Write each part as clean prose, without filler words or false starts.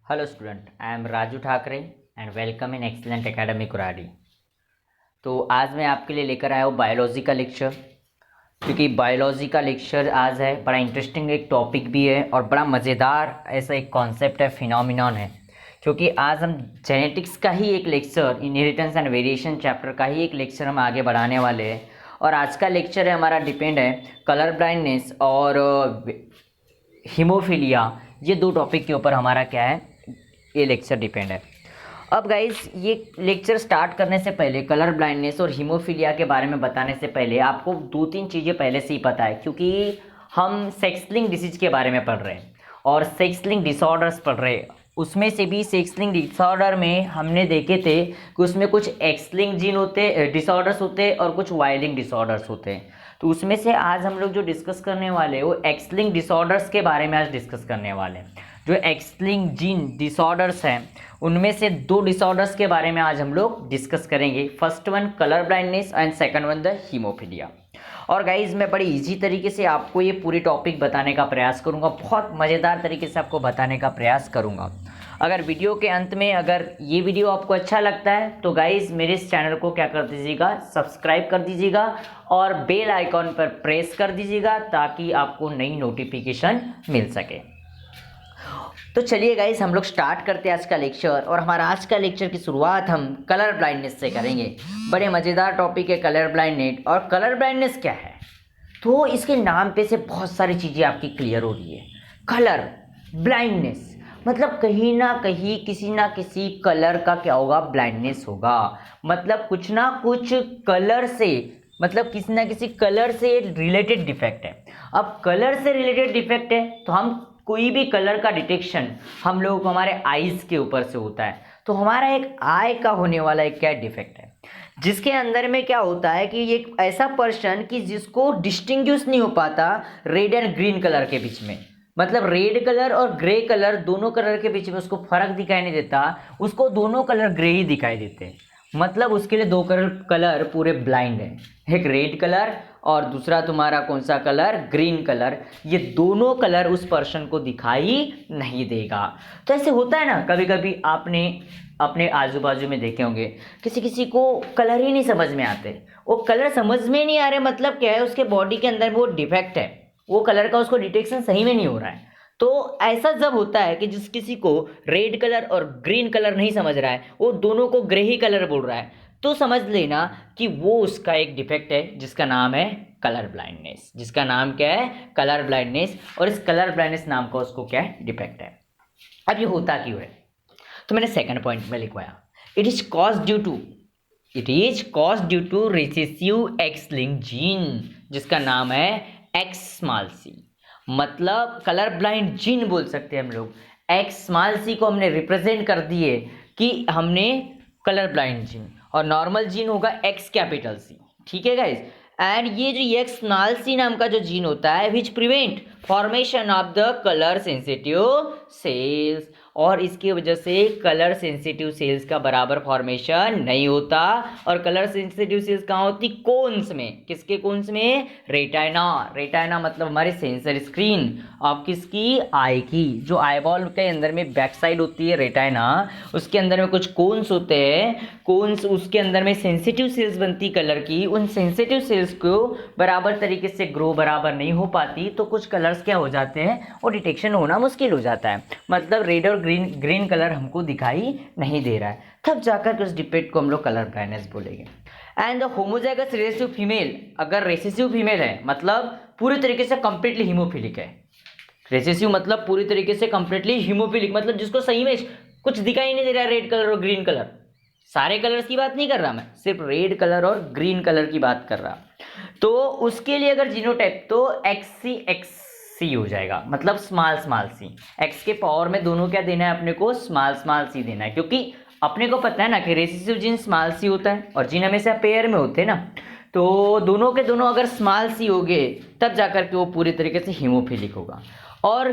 Hello student, I am Raju Thackeray and welcome in excellent academy Kurari. तो आज मैं आपके लिए लेकर आया हूँ बायोलॉजी का लेक्चर, क्योंकि बायोलॉजी का लेक्चर आज है बड़ा इंटरेस्टिंग एक टॉपिक भी है और बड़ा मज़ेदार ऐसा एक कॉन्सेप्ट है, फिनोमिनॉन है। क्योंकि आज हम जेनेटिक्स का ही एक lecture, inheritance and variation chapter का ही एक लेक्चर हम आगे बढ़ाने वाले हैं। और आज का लेक्चर है हमारा डिपेंड है कलर ब्लाइंडनेस और हीमोफीलिया, ये दो टॉपिक के ऊपर हमारा क्या है, ये लेक्चर डिपेंड है। अब गाइस, ये लेक्चर स्टार्ट करने से पहले कलर ब्लाइंडनेस और हीमोफीलिया के बारे में बताने से पहले आपको दो तीन चीज़ें पहले से ही पता है, क्योंकि हम सेक्स लिंक डिसीज के बारे में पढ़ रहे हैं और सेक्स लिंक डिसऑर्डर्स पढ़ रहे हैं। उसमें से भी सेक्स लिंक डिसऑर्डर में हमने देखे थे कि उसमें कुछ एक्स लिंक जीन होते डिसऑर्डर्स होते और कुछ वाई लिंक डिसऑर्डर्स होते हैं। तो उसमें से आज हम लोग जो डिस्कस करने वाले हैं वो एक्स लिंक डिसऑर्डर्स के बारे में आज डिस्कस करने वाले हैं। जो एक्स लिंक जीन डिसऑर्डर्स हैं उनमें से दो डिसऑर्डर्स के बारे में आज हम लोग डिस्कस करेंगे। First one colour blindness and second one the haemophilia. और गाइज, मैं बड़ी इजी तरीके से आपको ये पूरी टॉपिक बताने का प्रयास करूंगा, बहुत मज़ेदार तरीके से आपको बताने का प्रयास करूंगा। अगर वीडियो के अंत में अगर ये वीडियो आपको अच्छा लगता है तो गाइज मेरे इस चैनल को क्या कर दीजिएगा, सब्सक्राइब कर दीजिएगा और बेल आइकॉन पर प्रेस कर दीजिएगा ताकि आपको नई नोटिफिकेशन मिल सके। तो चलिए गाइस, हम लोग स्टार्ट करते हैं आज का लेक्चर। और हमारा आज का लेक्चर की शुरुआत हम कलर ब्लाइंडनेस से करेंगे। बड़े मज़ेदार टॉपिक है कलर ब्लाइंडनेस। और कलर ब्लाइंडनेस क्या है, तो इसके नाम पे से बहुत सारी चीज़ें आपकी क्लियर हो रही है। कलर ब्लाइंडनेस मतलब कहीं ना कहीं किसी ना किसी कलर का क्या होगा, ब्लाइंडनेस होगा। मतलब कुछ ना कुछ कलर से, मतलब किसी ना किसी कलर से रिलेटेड डिफेक्ट है। अब कलर से रिलेटेड डिफेक्ट है तो हम कोई भी कलर का डिटेक्शन हम लोगों को हमारे आईज के ऊपर से होता है। तो हमारा एक आई का होने वाला एक क्या डिफेक्ट है, जिसके अंदर में क्या होता है कि एक ऐसा पर्सन कि जिसको डिस्टिंग्विश नहीं हो पाता रेड एंड ग्रीन कलर के बीच में। मतलब रेड कलर और ग्रे कलर दोनों कलर के बीच में उसको फर्क दिखाई नहीं देता, उसको दोनों कलर ग्रे ही दिखाई देते हैं। मतलब उसके लिए दो कलर पूरे ब्लाइंड है, एक रेड कलर और दूसरा तुम्हारा कौन सा कलर, ग्रीन कलर। ये दोनों कलर उस पर्सन को दिखाई नहीं देगा। तो ऐसे होता है ना, कभी कभी आपने अपने आजू बाजू में देखे होंगे किसी किसी को कलर ही नहीं समझ में आते। वो कलर समझ में नहीं आ रहे, मतलब क्या है, उसके बॉडी के अंदर वो डिफेक्ट है, वो कलर का उसको डिटेक्शन सही में नहीं हो रहा है। तो ऐसा जब होता है कि जिस किसी को रेड कलर और ग्रीन कलर नहीं समझ रहा है, वो दोनों को ग्रे ही कलर बोल रहा है, तो समझ लेना कि वो उसका एक डिफेक्ट है जिसका नाम है कलर ब्लाइंडनेस। जिसका नाम क्या है, कलर ब्लाइंडनेस। और इस कलर ब्लाइंडनेस नाम का उसको क्या है, डिफेक्ट है। अब ये होता क्यों है, तो मैंने सेकंड पॉइंट में लिखवाया, it is cause due to recessive X linked gene, जिसका नाम है एक्स स्मॉल सी। मतलब कलर ब्लाइंड जीन बोल सकते हैं हम लोग। एक्स स्मॉल सी को हमने रिप्रेजेंट कर दिए कि हमने कलर ब्लाइंड जीन, और नॉर्मल जीन होगा एक्स कैपिटल सी। ठीक है गाइज। एंड ये जो एक्स स्मॉल सी नाम का जो जीन होता है which prevent formation of the colour sensitive cells, और इसकी वजह से कलर सेंसिटिव सेल्स का बराबर फॉर्मेशन नहीं होता। और कलर सेंसिटिव सेल्स कहाँ होती, कोन्स में। किसके कोन्स में, रेटाइना। रेटाइना मतलब हमारी सेंसर स्क्रीन, अब किसकी, आई की। जो आईबॉल के अंदर में बैक साइड होती है रेटाइना, उसके अंदर में कुछ कोन्स होते हैं। कोन्स, उसके अंदर में सेंसिटिव सेल्स बनती कलर की। उन सेंसिटिव सेल्स को बराबर तरीके से ग्रो बराबर नहीं हो पाती, तो कुछ कलर्स क्या हो जाते हैं, वो डिटेक्शन होना मुश्किल हो जाता है। मतलब रेड और ग्रीन कलर हमको दिखाई नहीं दे रहा है, तब जाकर के उस डिफेक्ट को हम लोग कलर ब्लाइंडनेस बोलेंगे। And the homozygous recessive female, अगर रेसेसिव फीमेल है मतलब पूरी तरीके से कंप्लीटली हीमोफिलिक है। रेसेसिव मतलब पूरी तरीके से कंप्लीटली हीमोफिलिक, मतलब जिसको सही में कुछ दिखाई नहीं दे रहा है रेड कलर और ग्रीन कलर। सारे कलर्स की बात नहीं कर रहा मैं, सिर्फ रेड कलर और ग्रीन कलर की बात कर रहा। तो उसके लिए अगर जीनोटाइप तो एक्स सी हो जाएगा, मतलब स्मॉल सी। एक्स के पावर में दोनों क्या देना है अपने को, स्मॉल सी देना है, क्योंकि अपने को पता है ना कि रेसेसिव जीन स्मॉल सी होता है और जीन हमेशा पेयर में होते हैं ना। तो दोनों के दोनों अगर स्मॉल सी हो गए तब जाकर के वो पूरी तरीके से हीमोफिलिक होगा। और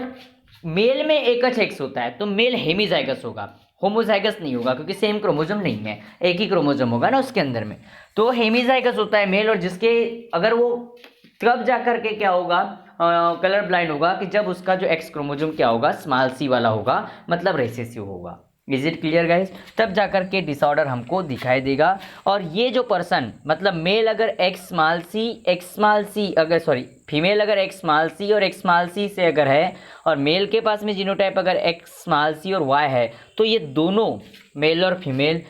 मेल में एक एक्स होता है तो मेल हेमीजाइगस होगा, होमोजाइगस नहीं होगा, क्योंकि सेम क्रोमोसोम नहीं है, एक ही क्रोमोसोम होगा ना उसके अंदर में। तो हेमीजाइगस होता है मेल, और जिसके अगर वो तब जा करके क्या होगा, कलर ब्लाइंड होगा कि जब उसका जो एक्स क्रोमोसोम क्या होगा, स्मॉल सी वाला होगा, मतलब रिसेसिव होगा। Is it clear guys? तब जाकर के डिसऑर्डर हमको दिखाई देगा। और ये जो पर्सन मतलब मेल अगर एक्स स्मॉल सी अगर सॉरी फीमेल अगर एक्स स्मॉल सी और एक्स स्मॉल सी से अगर है, और मेल के पास में जीनोटाइप अगर एक्स स्मॉल सी और वाई है, तो ये दोनों मेल और फीमेल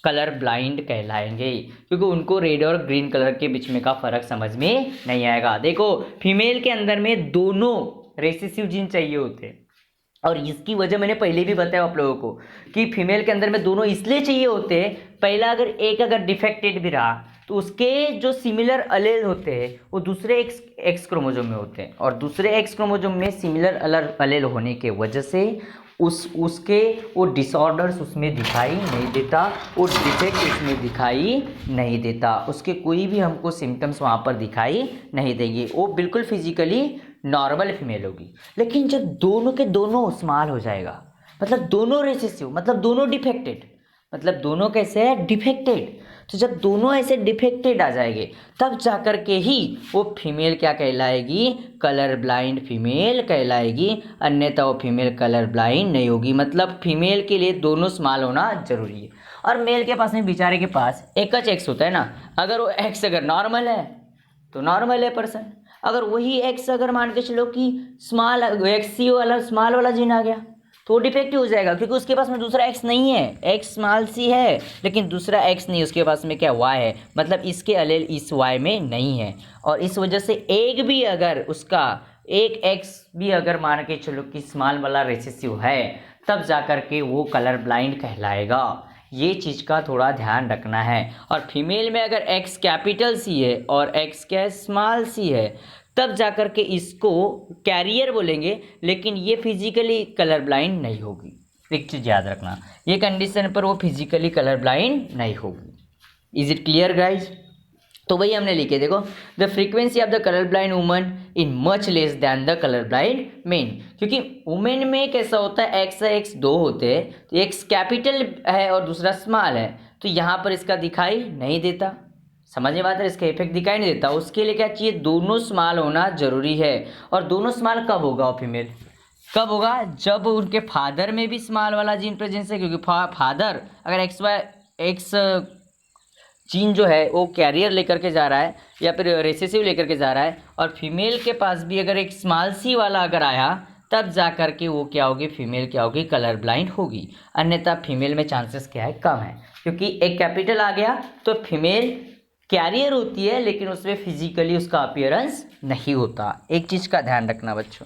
कलर ब्लाइंड कहलाएंगे, क्योंकि उनको रेड और ग्रीन कलर के बीच में का फर्क समझ में नहीं आएगा। देखो फीमेल के अंदर में दोनों रेसेसिव जीन चाहिए होते हैं, और इसकी वजह मैंने पहले भी बताया आप लोगों को कि फीमेल के अंदर में दोनों इसलिए चाहिए होते हैं, पहला अगर एक अगर डिफेक्टेड भी रहा तो उसके जो सिमिलर अलेल होते हैं वो दूसरे एक्स क्रोमोसोम में होते हैं, और दूसरे एक्स क्रोमोसोम में सिमिलर अलेल होने के वजह से उसके वो डिसऑर्डर्स उसमें दिखाई नहीं देता, वो डिफेक्ट उसमें दिखाई नहीं देता, उसके कोई भी हमको सिम्टम्स वहाँ पर दिखाई नहीं देंगे, वो बिल्कुल फिजिकली नॉर्मल फीमेल होगी। लेकिन जब दोनों के दोनों स्मॉल हो जाएगा, मतलब दोनों रेसेसिव, मतलब दोनों डिफेक्टेड, मतलब दोनों कैसे है, डिफेक्टेड, तो जब दोनों ऐसे डिफेक्टेड आ जाएंगे तब जाकर के ही वो फीमेल क्या कहलाएगी, कलर ब्लाइंड फीमेल कहलाएगी, अन्यथा वो फीमेल कलर ब्लाइंड नहीं होगी। मतलब फीमेल के लिए दोनों स्मॉल होना जरूरी है। और मेल के पास में बेचारे के पास एक एक्स होता है ना, अगर वो एक्स अगर नॉर्मल है तो नॉर्मल है पर्सन, अगर वही एक्स अगर मान के चलो कि स्मॉल एक्स सी वाला स्मॉल वाला जीन आ गया तो वो डिफेक्टिव हो जाएगा, क्योंकि उसके पास में दूसरा एक्स नहीं है, एक्स स्मॉल सी है लेकिन दूसरा एक्स नहीं, उसके पास में क्या वाई है, मतलब इसके अलेल इस वाई में नहीं है, और इस वजह से एक भी अगर उसका एक एक्स भी अगर मान के चलो कि स्मॉल वाला रेसेसिव है, तब जाकर के वो कलर ब्लाइंड कहलाएगा। ये चीज़ का थोड़ा ध्यान रखना है। और फीमेल में अगर एक्स कैपिटल सी है और एक्स क्या स्मॉल सी है, तब जाकर के इसको कैरियर बोलेंगे, लेकिन ये फिजिकली कलर ब्लाइंड नहीं होगी। एक चीज़ याद रखना, ये कंडीशन पर वो फिजिकली कलर ब्लाइंड नहीं होगी। Is it clear guys? तो वही हमने लिखे, देखो the frequency of the colour blind woman in much less than the colour blind main, क्योंकि वुमेन में कैसा होता है, एक्स एक्स दो होते हैं, तो एक्स कैपिटल है और दूसरा स्मॉल है, तो यहाँ पर इसका दिखाई नहीं देता, समझ में आता है, इसका इफेक्ट दिखाई नहीं देता। उसके लिए क्या चाहिए, दोनों स्मॉल होना जरूरी है। और दोनों स्मॉल कब होगा वो फीमेल, कब होगा, जब उनके फादर में भी स्मॉल वाला जीन प्रेजेंस है, क्योंकि फादर अगर एक्स जीन जो है वो कैरियर लेकर के जा रहा है या फिर रेसेसिव लेकर के जा रहा है, और फीमेल के पास भी अगर एक स्मॉल सी वाला अगर आया, तब जा कर के वो क्या होगी, फीमेल क्या होगी, कलर ब्लाइंड होगी। अन्यथा फीमेल में चांसेस क्या है, कम है, क्योंकि एक कैपिटल आ गया तो फीमेल कैरियर होती है लेकिन उसमें फिजिकली उसका अपीयरेंस नहीं होता। एक चीज़ का ध्यान रखना बच्चों।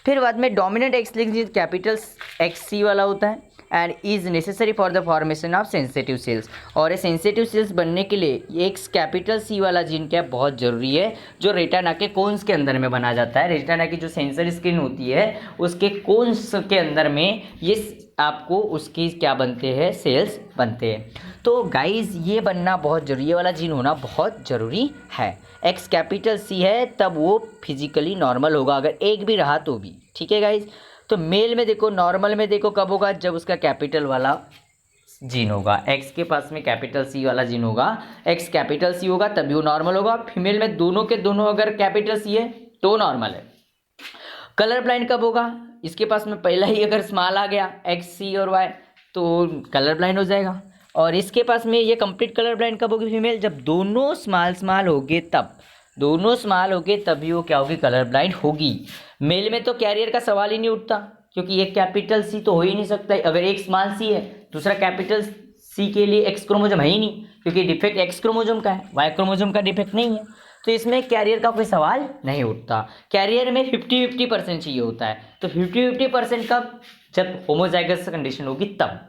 फिर बाद में dominant X linked gene capital X C वाला होता है and is necessary for the formation of sensitive cells, और ये सेंसिटिव सेल्स बनने के लिए एक कैपिटल सी वाला जीन क्या बहुत ज़रूरी है, जो रेटिना के कोन्स के अंदर में बना जाता है। रेटिना की जो सेंसर स्क्रीन होती है उसके कोन्स के अंदर में ये आपको उसकी क्या बनते हैं, सेल्स बनते हैं। तो गाइज ये बनना बहुत जरूरी, ये वाला जीन होना बहुत ज़रूरी है। एक्स कैपिटल सी है तब वो फिजिकली नॉर्मल होगा, अगर एक भी रहा तो भी, ठीक है गाइज। तो मेल में देखो, नॉर्मल में देखो कब होगा, जब उसका कैपिटल वाला जीन होगा, एक्स के पास में कैपिटल सी वाला जीन होगा, एक्स कैपिटल सी होगा तभी वो नॉर्मल होगा। फीमेल में दोनों के दोनों अगर कैपिटल सी है तो नॉर्मल है। कलर ब्लाइंड कब होगा, इसके पास में पहला ही अगर स्मॉल आ गया एक्स सी और वाई तो कलर ब्लाइंड हो जाएगा। और इसके पास में ये कंप्लीट कलर ब्लाइंड कब होगी फीमेल, जब दोनों स्मॉल होगे, तब दोनों स्मॉल होगे तभी वो क्या होगी, कलर ब्लाइंड होगी। मेल में तो कैरियर का सवाल ही नहीं उठता, क्योंकि एक कैपिटल सी तो हो ही नहीं सकता, अगर एक स्मॉल सी है दूसरा कैपिटल सी के लिए एक्स क्रोमोसोम है ही नहीं, क्योंकि डिफेक्ट एक्स क्रोमोसोम का है, वाई क्रोमोसोम का डिफेक्ट नहीं है, तो इसमें कैरियर का कोई सवाल नहीं उठता। कैरियर में 50-50% चाहिए होता है, तो 50-50% कब, जब होमोजाइगस कंडीशन होगी तब,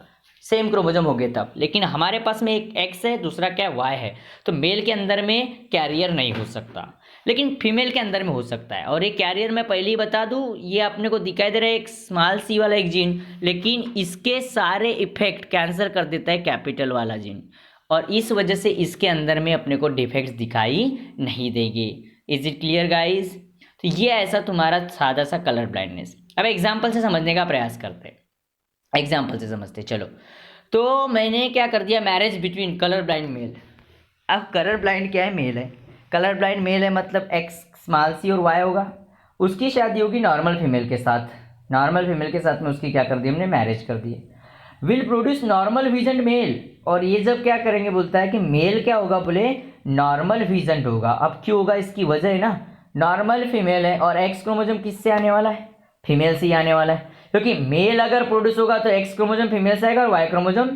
सेम क्रोमोसोम हो गए तब। लेकिन हमारे पास में एक एक्स है दूसरा क्या वाई है, तो मेल के अंदर में कैरियर नहीं हो सकता, लेकिन फीमेल के अंदर में हो सकता है। और ये कैरियर मैं पहले ही बता दूं, ये अपने को दिखाई दे रहा है एक स्मॉल सी वाला एक जीन, लेकिन इसके सारे इफेक्ट कैंसिल कर देता है कैपिटल वाला जीन, और इस वजह से इसके अंदर में अपने को डिफेक्ट्स दिखाई नहीं देंगे। Is it clear guys? तो ये ऐसा तुम्हारा सादा सा कलर ब्लाइंडनेस। अब एग्जाम्पल से समझने का प्रयास करते हैं, एग्जाम्पल से समझते चलो। तो मैंने क्या कर दिया, marriage between colour blind mail. अब कलर ब्लाइंड क्या है, मेल है, कलर ब्लाइंड मेल है, मतलब एक्स स्मॉल सी और वाई होगा, उसकी शादी होगी नॉर्मल फीमेल के साथ, नॉर्मल फीमेल के साथ में उसकी क्या कर दी हमने, मैरिज कर दी। Will produce normal vision male, और ये जब क्या करेंगे बोलता है कि मेल क्या होगा, बोले नॉर्मल विजन होगा। अब क्यों होगा, इसकी वजह है ना, नॉर्मल फीमेल है और एक्स क्रोमोसोम किससे आने वाला है, फीमेल से ही आने वाला है, क्योंकि मेल अगर प्रोड्यूस होगा तो एक्स क्रोमोसोम फीमेल से आएगा और वाई क्रोमोसोम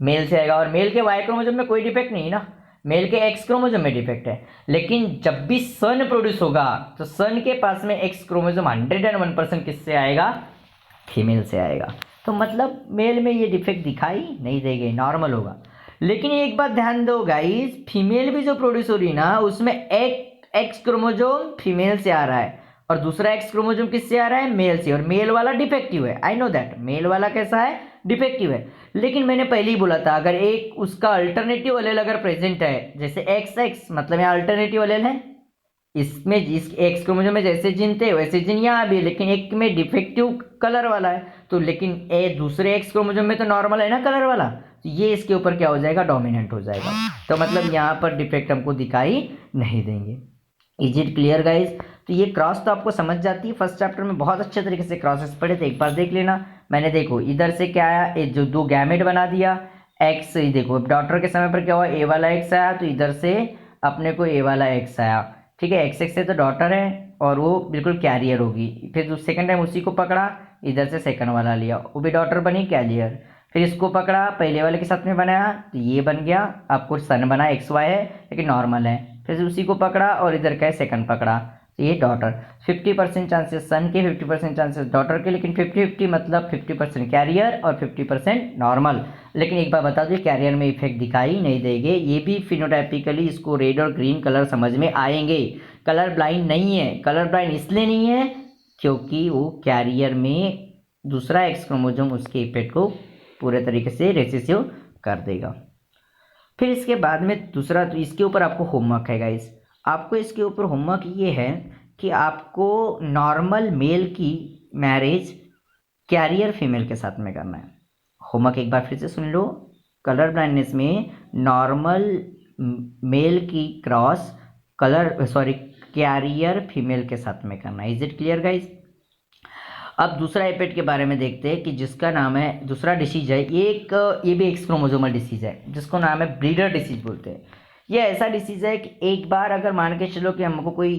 मेल से आएगा, और मेल के वाई क्रोमोसोम में कोई डिफेक्ट नहीं ना, मेल के एक्स क्रोमोसोम में डिफेक्ट है। लेकिन जब भी सन प्रोड्यूस होगा तो सन के पास में एक्स क्रोमोसोम 101% किससे आएगा, फीमेल से आएगा। तो मतलब मेल में ये डिफेक्ट दिखाई नहीं देंगे, नॉर्मल होगा। लेकिन एक बात ध्यान दो गाइस, फीमेल भी जो प्रोड्यूस हो रही ना उसमें एक एक्स क्रोमोसोम फीमेल से आ रहा है और दूसरा एक्स क्रोमोसोम किससे आ रहा है, मेल से, और मेल वाला डिफेक्टिव है। आई नो दैट मेल वाला कैसा है, डिफेक्टिव है। लेकिन मैंने पहले ही बोला था अगर एक उसका अल्टरनेटिव एलेल अगर प्रेजेंट है, जैसे एक्स एक्स मतलब यहाँ अल्टरनेटिव एलेल है, इसमें इस एक्स क्रोमोसोम में जैसे जीन थे वैसे जीन यहाँ भी, लेकिन एक में डिफेक्टिव कलर वाला है, तो लेकिन ए दूसरे एक्स क्रोमोसोम में तो नॉर्मल है ना कलर वाला, तो ये इसके ऊपर क्या हो जाएगा, डोमिनेंट हो जाएगा। तो मतलब यहाँ पर डिफेक्ट हमको दिखाई नहीं देंगे। Is it clear guys? तो ये क्रॉस तो आपको समझ जाती है, फर्स्ट चैप्टर में बहुत अच्छे तरीके से क्रॉसेस पढ़े थे, एक बार देख लेना। मैंने देखो इधर से क्या आया, जो दो गैमेट बना दिया एक्स, देखो डॉटर के समय पर क्या हुआ, ए वाला एक्स आया तो इधर से अपने को ए वाला एक्स आया, ठीक है, एक्स एक्स से तो डॉटर है और वो बिल्कुल कैरियर होगी। फिर सेकंड टाइम उसी को पकड़ा, इधर से सेकंड वाला लिया, वो भी डॉटर बनी कैरियर। फिर इसको पकड़ा, पहले वाले के साथ में बनाया तो ये बन गया, आपको सन बना, एक्स वाई है लेकिन नॉर्मल है। फिर उसी को पकड़ा और इधर का सेकंड पकड़ा तो ये डॉटर। 50% चांसेस सन के, 50% चांसेस डॉटर के, लेकिन 50-50 मतलब 50% कैरियर और 50% नॉर्मल। लेकिन एक बार बता दूँ कैरियर में इफेक्ट दिखाई नहीं देंगे, ये भी फिनोटाइपिकली इसको रेड और ग्रीन कलर समझ में आएंगे। कलर ब्लाइंड नहीं है, कलर ब्लाइंड इसलिए नहीं है क्योंकि वो कैरियर में दूसरा एक्स क्रोमोसोम उसके इफेक्ट को पूरे तरीके से रेसेसिव कर देगा। फिर इसके बाद में दूसरा, तो इसके ऊपर आपको होमवर्क है गाइस, आपको इसके ऊपर होमवर्क ये है कि आपको नॉर्मल मेल की मैरिज कैरियर फीमेल के साथ में करना है। होमवर्क एक बार फिर से सुन लो, कलर ब्लाइंडनेस में नॉर्मल मेल की क्रॉस कैरियर फीमेल के साथ में करना है। Is it clear guys? अब दूसरा इफेक्ट के बारे में देखते हैं कि जिसका नाम है, दूसरा डिसीज है ये भी एक्स क्रोमोसोमल डिसीज है जिसको नाम है ब्रीडर डिसीज बोलते हैं। ये ऐसा डिसीज है कि एक बार अगर मान के चलो कि हमको कोई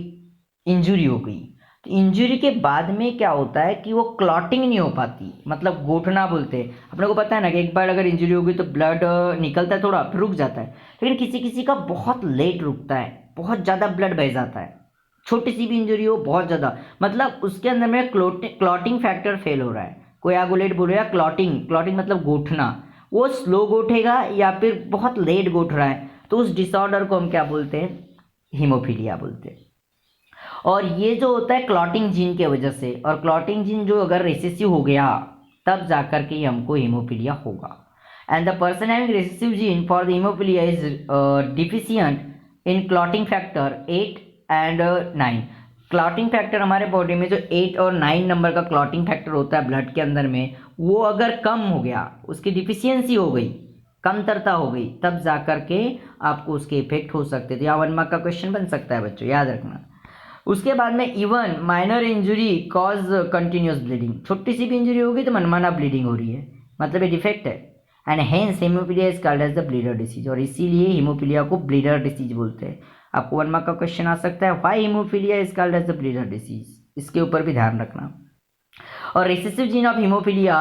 इंजरी हो गई तो इंजरी के बाद में क्या होता है कि वो क्लॉटिंग नहीं हो पाती, मतलब गोठना बोलते हैं। अपने को पता है ना कि एक बार अगर इंजरी हो गई तो ब्लड निकलता है, थोड़ा फिर रुक जाता है, लेकिन किसी किसी का बहुत लेट रुकता है, बहुत ज़्यादा ब्लड बह जाता है, छोटी सी भी इंजरी हो बहुत ज़्यादा, मतलब उसके अंदर में क्लॉटिंग फैक्टर फेल हो रहा है, कोयागुलेट बोलो या क्लॉटिंग मतलब गोठना, वो स्लो गोठेगा या फिर बहुत लेट गोठ रहा है, तो उस डिसऑर्डर को हम क्या बोलते हैं, हीमोफीलिया बोलते हैं। और ये जो होता है क्लॉटिंग जीन के वजह से, और क्लॉटिंग जीन जो अगर रिसेसिव हो गया तब जाकर के हमको हीमोफीलिया होगा। And the person having recessive gene for the haemophilia is deficient in clotting factor 8 and 9। Clotting factor हमारे बॉडी में जो 8 और 9 नंबर का क्लॉटिंग फैक्टर होता है ब्लड के अंदर में, वो अगर कम हो गया, उसकी डिफिशियंसी हो गई, कमतरता हो गई, तब जाकर के आपको उसके इफेक्ट हो सकते थे। यहाँ 1 मार्क का क्वेश्चन बन सकता है बच्चों, याद रखना। उसके बाद में even minor injury cause continuous bleeding, छोटी सी भी इंजरी होगी तो मनमाना ब्लीडिंग हो रही है, मतलब ये डिफेक्ट है। And hence haemophilia is called as the bleeder disease, और इसीलिए हीमोफीलिया को ब्लीडर डिसीज बोलते हैं। आपको 1 मार्क का क्वेश्चन आ सकता है, why haemophilia is called as the bleeder disease, इसके ऊपर भी ध्यान रखना। और recessive gene of haemophilia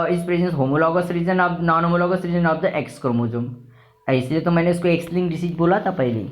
is presence homologous region of non homologous region of the X chromosome, इसलिए तो मैंने इसको एक्स लिंक्ड डिसीज बोला था पहले।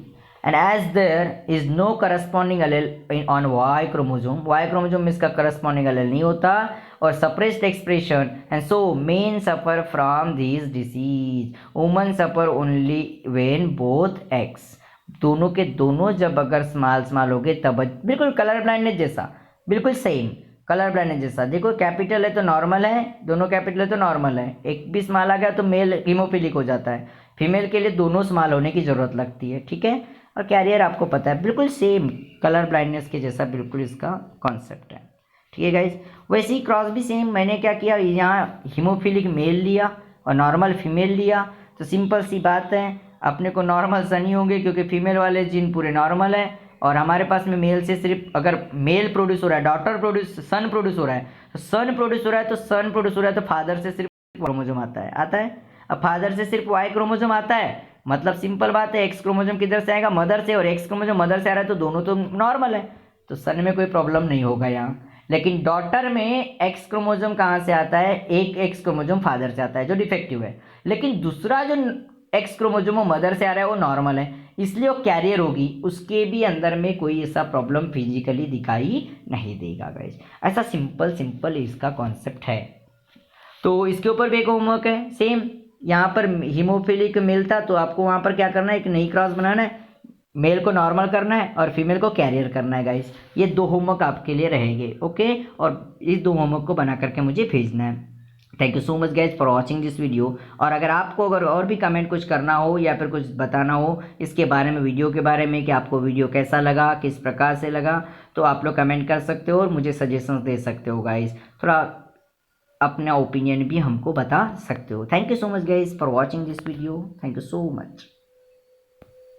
And as there is no corresponding allele on Y chromosome में इसका करस्पॉन्डिंग एलेल नहीं होता, और suppressed expression, and so men suffer from this disease, woman suffer only when both X, दोनों के दोनों जब अगर स्मॉल हो गए तब, बिल्कुल कलर ब्लाइंडनेस जैसा, बिल्कुल सेम कलर ब्लाइंडनेस जैसा। देखो कैपिटल है तो नॉर्मल है, दोनों कैपिटल है तो नॉर्मल है, एक भी स्मॉल आ गया तो मेल हीमोफिलिक हो जाता है, फीमेल के लिए दोनों स्मॉल होने की ज़रूरत लगती है, ठीक है। और कैरियर आपको पता है बिल्कुल सेम कलर ब्लाइंडनेस के जैसा बिल्कुल इसका कॉन्सेप्ट है, ठीक है गाइज। वैसे ही क्रॉस भी सेम, मैंने क्या किया, यहाँ हीमोफिलिक मेल लिया और नॉर्मल फीमेल लिया, तो सिंपल सी बात है, अपने को नॉर्मल सन ही होंगे क्योंकि फीमेल वाले जीन पूरे नॉर्मल है और हमारे पास में मेल से सिर्फ अगर मेल प्रोड्यूस हो रहा है, डॉटर प्रोड्यूस, सन प्रोड्यूस हो रहा है, तो सन प्रोड्यूस हो रहा है, तो सन प्रोड्यूस हो रहा है, तो फादर से सिर्फ क्रोमोजोम आता है। अब फादर से सिर्फ वाई क्रोमोजोम आता है, मतलब सिंपल बात है, एक्स क्रोमोजोम किधर से आएगा, मदर से, और एक्स क्रोमोजोम मदर से आ रहा है, तो दोनों तो नॉर्मल है, तो सन में कोई प्रॉब्लम नहीं होगा यहाँ। लेकिन डॉटर में एक्स क्रोमोजोम कहाँ से आता है, एक एक्स क्रोमोजोम फादर से आता है जो डिफेक्टिव है, लेकिन दूसरा जो एक्स क्रोमोजोम मदर से आ रहा है वो नॉर्मल है, इसलिए वो कैरियर होगी, उसके भी अंदर में कोई ऐसा प्रॉब्लम फिजिकली दिखाई नहीं देगा गाइस। ऐसा सिंपल इसका कॉन्सेप्ट है। तो इसके ऊपर भी एक होमवर्क है सेम, यहाँ पर हीमोफिलिक मेल था, तो आपको वहाँ पर क्या करना है, एक नई क्रॉस बनाना है, मेल को नॉर्मल करना है और फीमेल को कैरियर करना है गाइस। ये 2 होमवर्क आपके लिए रहेंगे, ओके, और इस 2 होमवर्क को बना करके मुझे भेजना है। Thank you so much guys for watching this video. और अगर आपको अगर और भी कमेंट कुछ करना हो या फिर कुछ बताना हो इसके बारे में, वीडियो के बारे में, कि आपको वीडियो कैसा लगा, किस प्रकार से लगा, तो आप लोग कमेंट कर सकते हो और मुझे सजेशंस दे सकते हो गाइज, थोड़ा अपना ओपिनियन भी हमको बता सकते हो। Thank you so much guys for watching this video, thank you so much.